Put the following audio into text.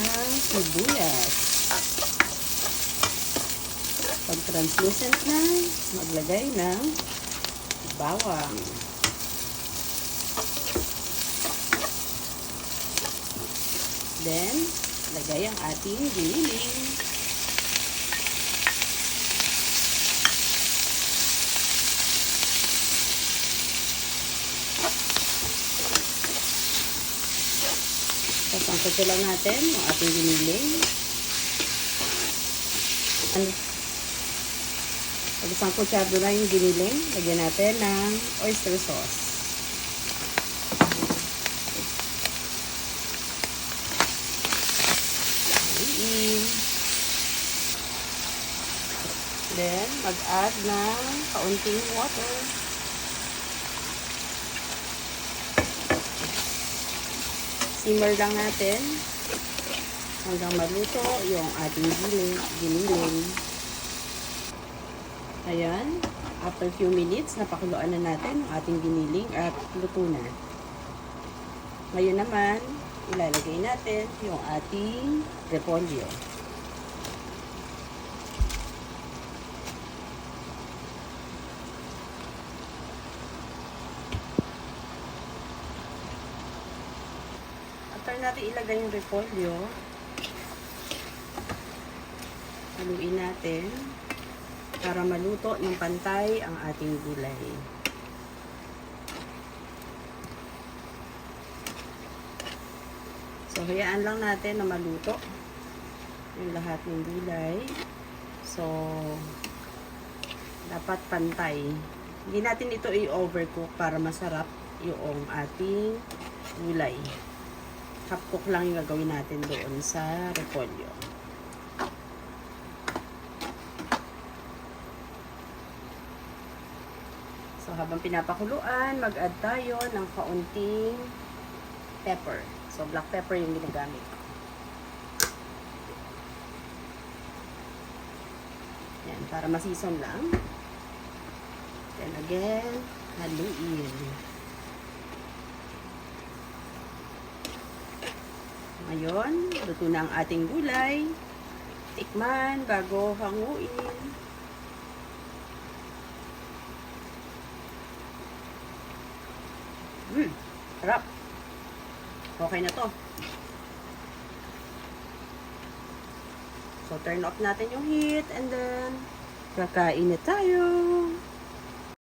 ng sibuyas. Pag translucent na, maglagay ng bawang. Then, lagay ang ating giniling. Sangkot lang natin ang ating giniling. Pag isang kutsardo na yung giniling, lagyan natin ng oyster sauce. Then, mag-add ng kaunting water. Simmer lang natin hanggang maluto yung ating giniling. Ayan, after few minutes, napakuluan na natin ang ating giniling at luto na. Ngayon naman, ilalagay natin yung ating repolyo. After natin ilagay yung repolyo, haluin natin para maluto ng pantay ang ating gulay. So, hayaan lang natin na maluto yung lahat ng gulay. So, dapat pantay. Hindi natin ito i-overcook para masarap yung ating gulay. Half cook lang yung gagawin natin doon sa repolyo. So, habang pinapakuluan, mag-add tayo ng kaunting pepper. So, black pepper yung ginagamit. Yan, para masison lang. Then again, haluin. Ngayon, luto na ang ating gulay. Tikman bago hanguin. Sarap. Okay na to. So, turn off natin yung heat and then kakain na tayo.